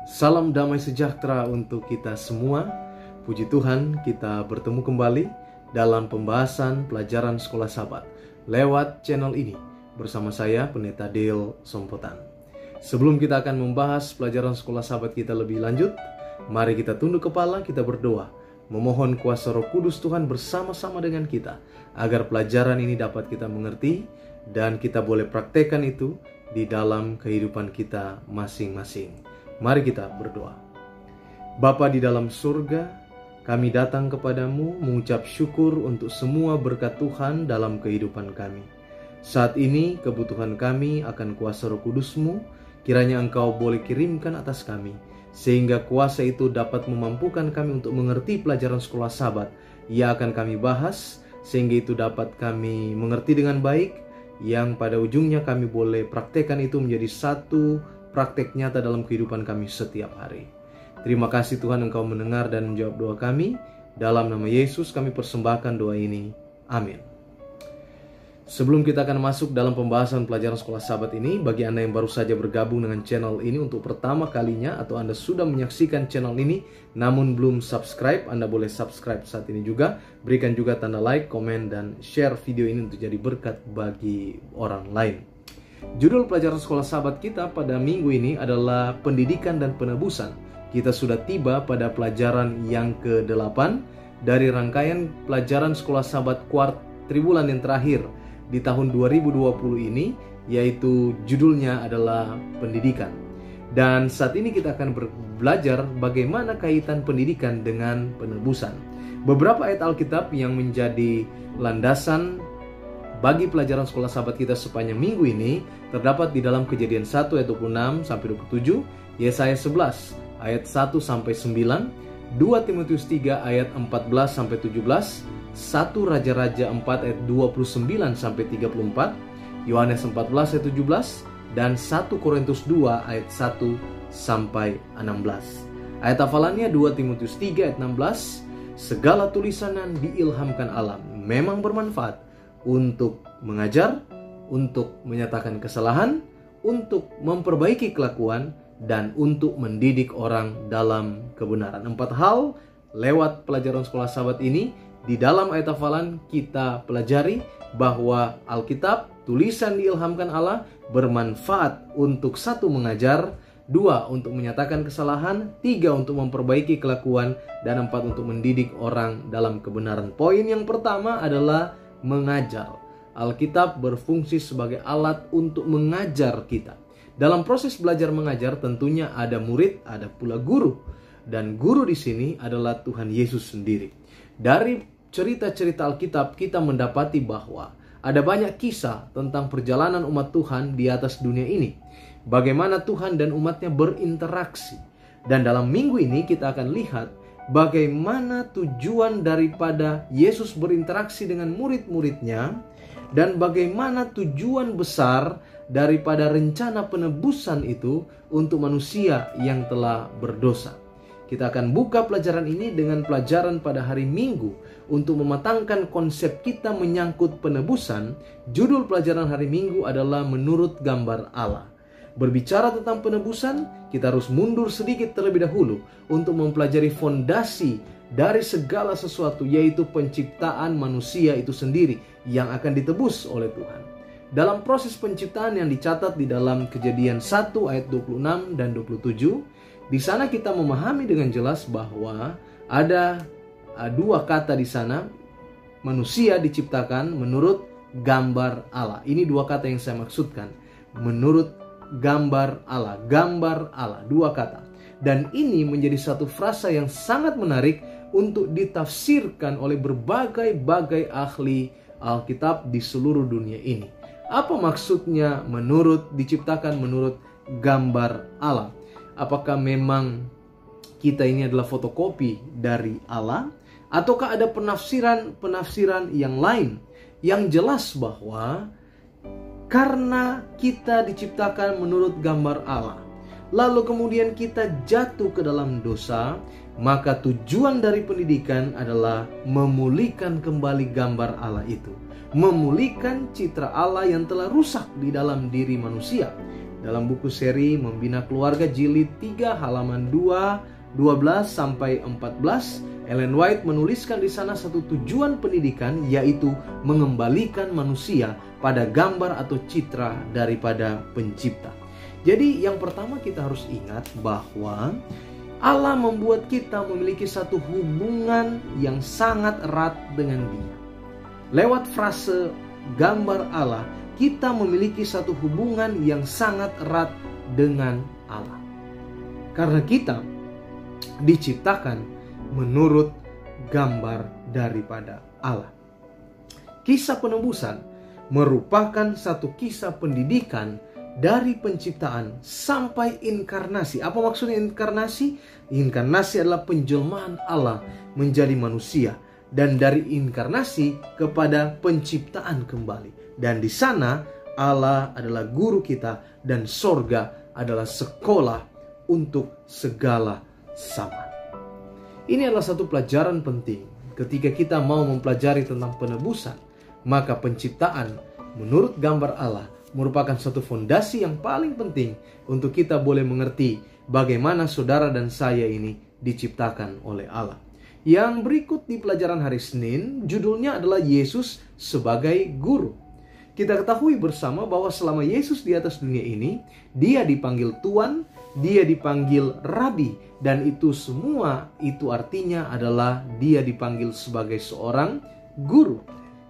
Salam damai sejahtera untuk kita semua. Puji Tuhan, kita bertemu kembali dalam pembahasan pelajaran Sekolah Sabat lewat channel ini bersama saya, Pendeta Dale Sompotan. Sebelum kita akan membahas pelajaran Sekolah Sabat kita lebih lanjut, mari kita tunduk kepala, kita berdoa, memohon kuasa Roh Kudus Tuhan bersama-sama dengan kita, agar pelajaran ini dapat kita mengerti dan kita boleh praktekkan itu di dalam kehidupan kita masing-masing. Mari kita berdoa. Bapa di dalam surga, kami datang kepadamu mengucap syukur untuk semua berkat Tuhan dalam kehidupan kami. Saat ini kebutuhan kami akan kuasa Roh Kudus-Mu, kiranya Engkau boleh kirimkan atas kami, sehingga kuasa itu dapat memampukan kami untuk mengerti pelajaran Sekolah Sabat. Ia akan kami bahas, sehingga itu dapat kami mengerti dengan baik, yang pada ujungnya kami boleh praktekkan itu menjadi satu praktek nyata dalam kehidupan kami setiap hari. Terima kasih Tuhan, Engkau mendengar dan menjawab doa kami. Dalam nama Yesus kami persembahkan doa ini. Amin. Sebelum kita akan masuk dalam pembahasan pelajaran Sekolah Sabat ini, bagi Anda yang baru saja bergabung dengan channel ini untuk pertama kalinya, atau Anda sudah menyaksikan channel ini namun belum subscribe, Anda boleh subscribe saat ini juga. Berikan juga tanda like, komen, dan share video ini untuk jadi berkat bagi orang lain. Judul pelajaran Sekolah Sabat kita pada minggu ini adalah Pendidikan dan Penebusan. Kita sudah tiba pada pelajaran yang ke-8 dari rangkaian pelajaran Sekolah Sabat triwulan yang terakhir di tahun 2020 ini, yaitu judulnya adalah Pendidikan. Dan saat ini kita akan belajar bagaimana kaitan pendidikan dengan penebusan. Beberapa ayat Alkitab yang menjadi landasan bagi pelajaran Sekolah Sabat kita sepanjang minggu ini terdapat di dalam Kejadian 1 ayat 26 sampai 27, Yesaya 11 ayat 1 sampai 9, 2 Timotius 3 ayat 14 sampai 17, 1 Raja-Raja 4 ayat 29 sampai 34, Yohanes 14 ayat 17, dan 1 Korintus 2 ayat 1 sampai 16. Ayat hafalannya 2 Timotius 3 ayat 16, segala tulisan yang diilhamkan Allah memang bermanfaat untuk mengajar, untuk menyatakan kesalahan, untuk memperbaiki kelakuan, dan untuk mendidik orang dalam kebenaran. 4 hal lewat pelajaran Sekolah Sabat ini. Di dalam ayat hafalan kita pelajari bahwa Alkitab, tulisan diilhamkan Allah, bermanfaat untuk 1 mengajar, 2 untuk menyatakan kesalahan, 3 untuk memperbaiki kelakuan, dan 4 untuk mendidik orang dalam kebenaran. Poin yang pertama adalah mengajar. Alkitab berfungsi sebagai alat untuk mengajar kita. Dalam proses belajar mengajar tentunya ada murid, ada pula guru. Dan guru di sini adalah Tuhan Yesus sendiri. Dari cerita-cerita Alkitab kita mendapati bahwa ada banyak kisah tentang perjalanan umat Tuhan di atas dunia ini. Bagaimana Tuhan dan umatnya berinteraksi. Dan dalam minggu ini kita akan lihat bagaimana tujuan daripada Yesus berinteraksi dengan murid-muridnya, dan bagaimana tujuan besar daripada rencana penebusan itu untuk manusia yang telah berdosa. Kita akan buka pelajaran ini dengan pelajaran pada hari Minggu untuk mematangkan konsep kita menyangkut penebusan. Judul pelajaran hari Minggu adalah Menurut Gambar Allah. Berbicara tentang penebusan, kita harus mundur sedikit terlebih dahulu untuk mempelajari fondasi dari segala sesuatu, yaitu penciptaan manusia itu sendiri yang akan ditebus oleh Tuhan. Dalam proses penciptaan yang dicatat di dalam Kejadian 1 ayat 26 dan 27, di sana kita memahami dengan jelas bahwa ada 2 kata di sana, manusia diciptakan menurut gambar Allah. Ini 2 kata yang saya maksudkan, menurut gambar Allah, 2 kata. Dan ini menjadi satu frasa yang sangat menarik untuk ditafsirkan oleh berbagai ahli Alkitab di seluruh dunia ini. Apa maksudnya diciptakan menurut gambar Allah? Apakah memang kita ini adalah fotokopi dari Allah? Ataukah ada penafsiran yang lain? Yang jelas bahwa karena kita diciptakan menurut gambar Allah, lalu kemudian kita jatuh ke dalam dosa, maka tujuan dari pendidikan adalah memulihkan kembali gambar Allah itu. Memulihkan citra Allah yang telah rusak di dalam diri manusia. dalam buku seri Membina Keluarga jilid 3 halaman 12 sampai 14, Ellen White menuliskan di sana satu tujuan pendidikan, yaitu mengembalikan manusia pada gambar atau citra daripada Pencipta. Jadi yang pertama kita harus ingat bahwa Allah membuat kita memiliki satu hubungan yang sangat erat dengan Dia. Lewat frase gambar Allah, kita memiliki satu hubungan yang sangat erat dengan Allah. Karena kita diciptakan menurut gambar daripada Allah. Kisah penebusan merupakan satu kisah pendidikan dari penciptaan sampai inkarnasi. Apa maksudnya inkarnasi? Inkarnasi adalah penjelmaan Allah menjadi manusia, dan dari inkarnasi kepada penciptaan kembali. Dan di sana Allah adalah guru kita dan sorga adalah sekolah untuk segala zaman. Ini adalah satu pelajaran penting ketika kita mau mempelajari tentang penebusan. Maka penciptaan menurut gambar Allah merupakan satu fondasi yang paling penting untuk kita boleh mengerti bagaimana saudara dan saya ini diciptakan oleh Allah. Yang berikut di pelajaran hari Senin, judulnya adalah Yesus sebagai Guru. Kita ketahui bersama bahwa selama Yesus di atas dunia ini, Dia dipanggil Tuan, Dia dipanggil Rabi, dan itu semua itu artinya adalah Dia dipanggil sebagai seorang guru.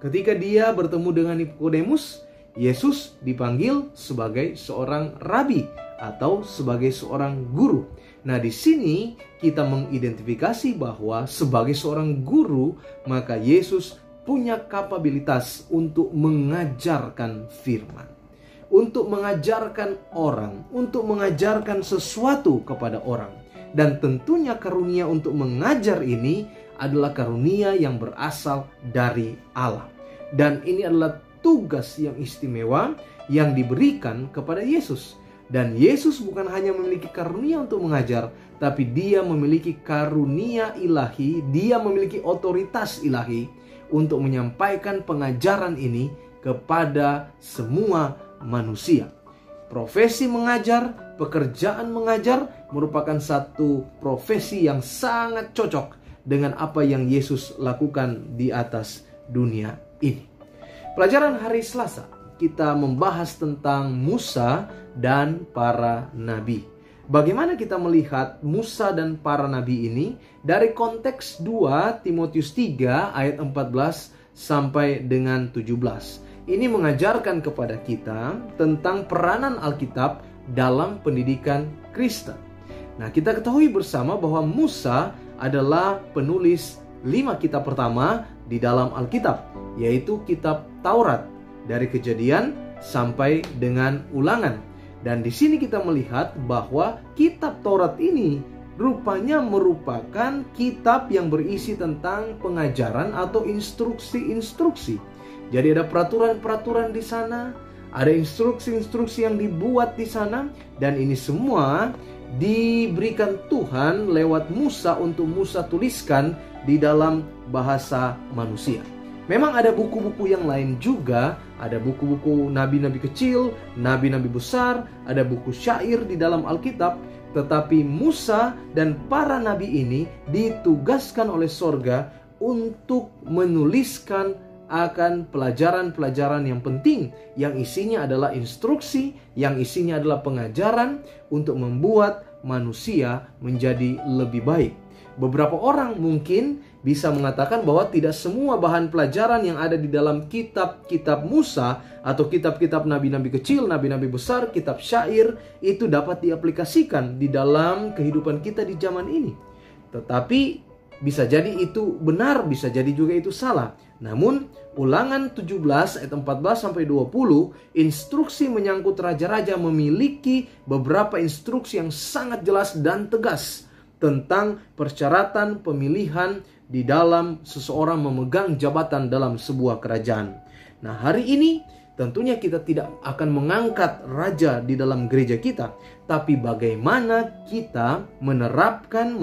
Ketika Dia bertemu dengan Nikodemus, Yesus dipanggil sebagai seorang rabi atau sebagai seorang guru. Nah, di sini kita mengidentifikasi bahwa sebagai seorang guru, maka Yesus punya kapabilitas untuk mengajarkan firman, untuk mengajarkan orang, untuk mengajarkan sesuatu kepada orang. Dan tentunya karunia untuk mengajar ini adalah karunia yang berasal dari Allah. Dan ini adalah tugas yang istimewa yang diberikan kepada Yesus. Dan Yesus bukan hanya memiliki karunia untuk mengajar, tapi Dia memiliki karunia ilahi, Dia memiliki otoritas ilahi untuk menyampaikan pengajaran ini kepada semua manusia. Profesi mengajar, pekerjaan mengajar merupakan satu profesi yang sangat cocok dengan apa yang Yesus lakukan di atas dunia ini. Pelajaran hari Selasa, kita membahas tentang Musa dan para nabi. Bagaimana kita melihat Musa dan para nabi ini dari konteks 2 Timotius 3 ayat 14 sampai dengan 17. Ini mengajarkan kepada kita tentang peranan Alkitab dalam pendidikan Kristen. Nah, kita ketahui bersama bahwa Musa adalah penulis 5 kitab pertama di dalam Alkitab, yaitu kitab Taurat dari Kejadian sampai dengan Ulangan. Dan di sini kita melihat bahwa kitab Taurat ini rupanya merupakan kitab yang berisi tentang pengajaran atau instruksi-instruksi. Jadi ada peraturan-peraturan di sana, ada instruksi-instruksi yang dibuat di sana, dan ini semua diberikan Tuhan lewat Musa untuk Musa tuliskan di dalam bahasa manusia. Memang ada buku-buku yang lain juga, ada buku-buku nabi-nabi kecil, nabi-nabi besar, ada buku syair di dalam Alkitab, tetapi Musa dan para nabi ini ditugaskan oleh sorga untuk menuliskan akan pelajaran-pelajaran yang penting, yang isinya adalah instruksi, yang isinya adalah pengajaran untuk membuat manusia menjadi lebih baik. Beberapa orang mungkin bisa mengatakan bahwa tidak semua bahan pelajaran yang ada di dalam kitab-kitab Musa atau kitab-kitab nabi-nabi kecil, nabi-nabi besar, kitab syair itu dapat diaplikasikan di dalam kehidupan kita di zaman ini. Tetapi bisa jadi itu benar, bisa jadi juga itu salah. Namun Ulangan 17 ayat 14 sampai 20, instruksi menyangkut raja-raja memiliki beberapa instruksi yang sangat jelas dan tegas tentang persyaratan pemilihan di dalam seseorang memegang jabatan dalam sebuah kerajaan. Nah, hari ini tentunya kita tidak akan mengangkat raja di dalam gereja kita, tapi bagaimana kita menerapkan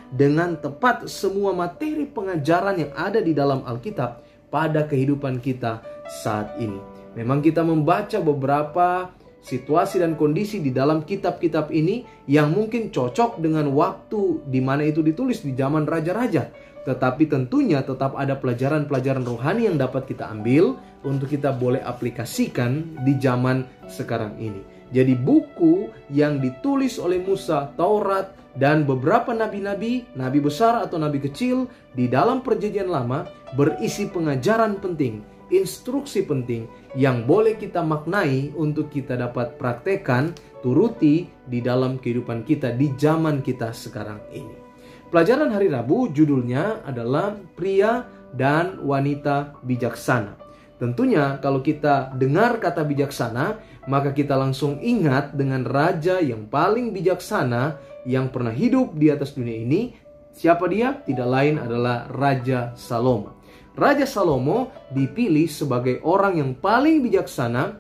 dengan tepat semua materi pengajaran yang ada di dalam Alkitab pada kehidupan kita saat ini. Memang kita membaca beberapa situasi dan kondisi di dalam kitab-kitab ini yang mungkin cocok dengan waktu di mana itu ditulis di zaman raja-raja. Tetapi tentunya tetap ada pelajaran-pelajaran rohani yang dapat kita ambil untuk kita boleh aplikasikan di zaman sekarang ini. Jadi buku yang ditulis oleh Musa, Taurat, dan beberapa nabi-nabi, nabi besar atau nabi kecil di dalam Perjanjian Lama berisi pengajaran penting, instruksi penting yang boleh kita maknai untuk kita dapat praktekkan, turuti di dalam kehidupan kita di zaman kita sekarang ini. Pelajaran hari Rabu judulnya adalah Pria dan Wanita Bijaksana. Tentunya kalau kita dengar kata bijaksana, maka kita langsung ingat dengan raja yang paling bijaksana yang pernah hidup di atas dunia ini. Siapa dia? Tidak lain adalah Raja Salomo. Raja Salomo dipilih sebagai orang yang paling bijaksana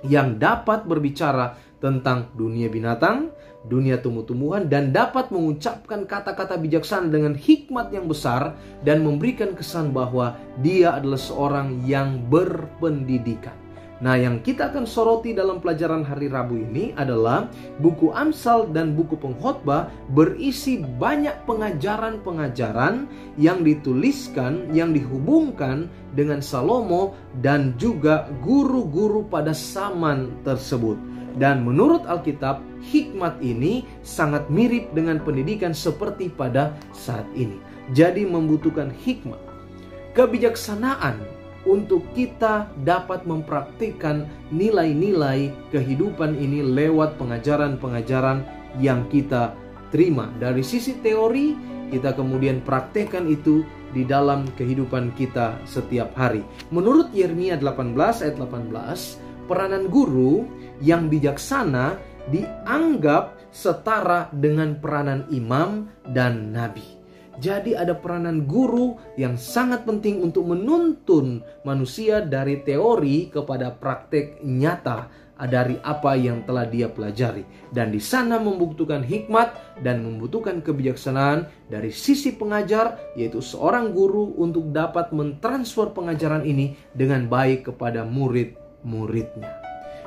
yang dapat berbicara tentang dunia binatang, dunia tumbuh-tumbuhan, dan dapat mengucapkan kata-kata bijaksana dengan hikmat yang besar dan memberikan kesan bahwa dia adalah seorang yang berpendidikan. Nah, yang kita akan soroti dalam pelajaran hari Rabu ini adalah buku Amsal dan buku Pengkhotbah berisi banyak pengajaran-pengajaran yang dituliskan, yang dihubungkan dengan Salomo dan juga guru-guru pada zaman tersebut. Dan menurut Alkitab, hikmat ini sangat mirip dengan pendidikan seperti pada saat ini. Jadi membutuhkan hikmat, kebijaksanaan untuk kita dapat mempraktikkan nilai-nilai kehidupan ini lewat pengajaran-pengajaran yang kita terima. Dari sisi teori, kita kemudian praktekkan itu di dalam kehidupan kita setiap hari. Menurut Yeremia 18 ayat 18, peranan guru yang bijaksana dianggap setara dengan peranan imam dan nabi. Jadi ada peranan guru yang sangat penting untuk menuntun manusia dari teori kepada praktek nyata dari apa yang telah dia pelajari. Dan di sana membutuhkan hikmat dan membutuhkan kebijaksanaan dari sisi pengajar, yaitu seorang guru untuk dapat mentransfer pengajaran ini dengan baik kepada murid-muridnya.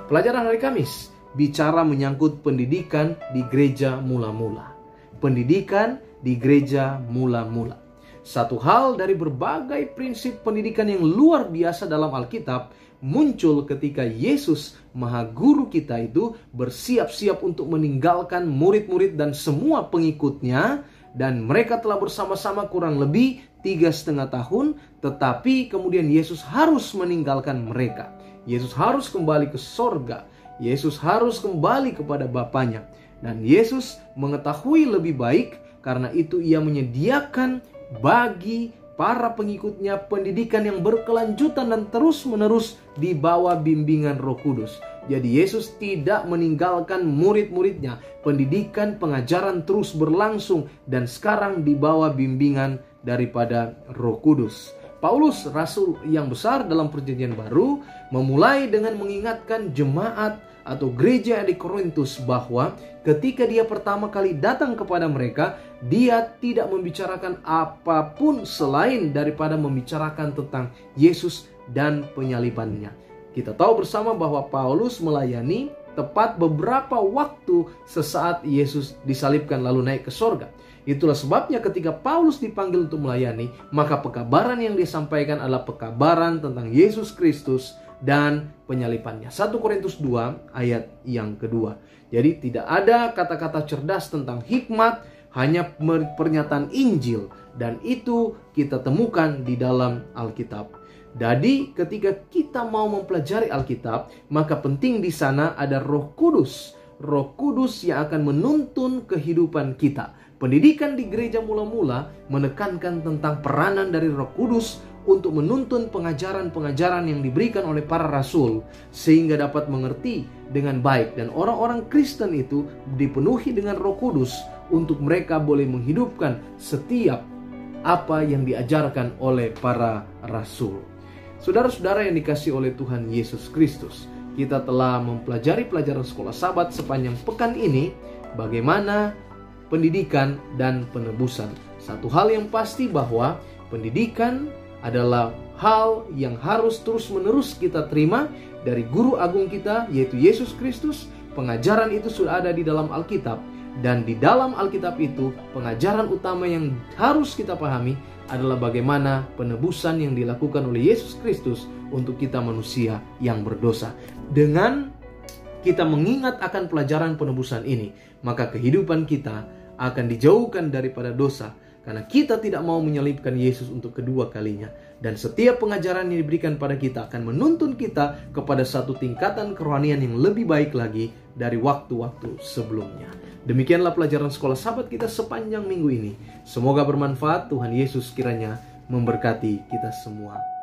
Pelajaran hari Kamis bicara menyangkut pendidikan di gereja mula-mula. Pendidikan di gereja mula-mula. Satu hal dari berbagai prinsip pendidikan yang luar biasa dalam Alkitab muncul ketika Yesus Maha Guru kita itu bersiap-siap untuk meninggalkan murid-murid dan semua pengikutnya, dan mereka telah bersama-sama kurang lebih 3,5 tahun, tetapi kemudian Yesus harus meninggalkan mereka. Yesus harus kembali ke sorga. Yesus harus kembali kepada Bapanya. Dan Yesus mengetahui lebih baik, karena itu ia menyediakan bagi para pengikutnya pendidikan yang berkelanjutan dan terus-menerus di bawah bimbingan Roh Kudus. Jadi Yesus tidak meninggalkan murid-muridnya. Pendidikan, pengajaran terus berlangsung dan sekarang di bawah bimbingan daripada Roh Kudus. Paulus, rasul yang besar dalam Perjanjian Baru, memulai dengan mengingatkan jemaat atau gereja di Korintus bahwa ketika dia pertama kali datang kepada mereka, dia tidak membicarakan apapun selain daripada membicarakan tentang Yesus dan penyalibannya. Kita tahu bersama bahwa Paulus melayani tepat beberapa waktu sesaat Yesus disalibkan lalu naik ke sorga. Itulah sebabnya ketika Paulus dipanggil untuk melayani, maka pekabaran yang disampaikan adalah pekabaran tentang Yesus Kristus dan penyalibannya. 1 Korintus 2 ayat yang kedua. Jadi tidak ada kata-kata cerdas tentang hikmat, hanya pernyataan Injil, dan itu kita temukan di dalam Alkitab. Jadi ketika kita mau mempelajari Alkitab, maka penting di sana ada Roh Kudus. Roh Kudus yang akan menuntun kehidupan kita. Pendidikan di gereja mula-mula menekankan tentang peranan dari Roh Kudus untuk menuntun pengajaran-pengajaran yang diberikan oleh para rasul sehingga dapat mengerti dengan baik, dan orang-orang Kristen itu dipenuhi dengan Roh Kudus untuk mereka boleh menghidupkan setiap apa yang diajarkan oleh para rasul. Saudara-saudara yang dikasihi oleh Tuhan Yesus Kristus, kita telah mempelajari pelajaran sekolah Sabat sepanjang pekan ini bagaimana pendidikan dan penebusan. Satu hal yang pasti bahwa pendidikan adalah hal yang harus terus-menerus kita terima dari Guru Agung kita, yaitu Yesus Kristus. Pengajaran itu sudah ada di dalam Alkitab. Dan di dalam Alkitab itu, pengajaran utama yang harus kita pahami adalah bagaimana penebusan yang dilakukan oleh Yesus Kristus untuk kita manusia yang berdosa. Dengan kita mengingat akan pelajaran penebusan ini, maka kehidupan kita akan dijauhkan daripada dosa, karena kita tidak mau menyalibkan Yesus untuk kedua kalinya. Dan setiap pengajaran yang diberikan pada kita akan menuntun kita kepada satu tingkatan kerohanian yang lebih baik lagi dari waktu-waktu sebelumnya. Demikianlah pelajaran sekolah Sabat kita sepanjang minggu ini. Semoga bermanfaat. Tuhan Yesus kiranya memberkati kita semua.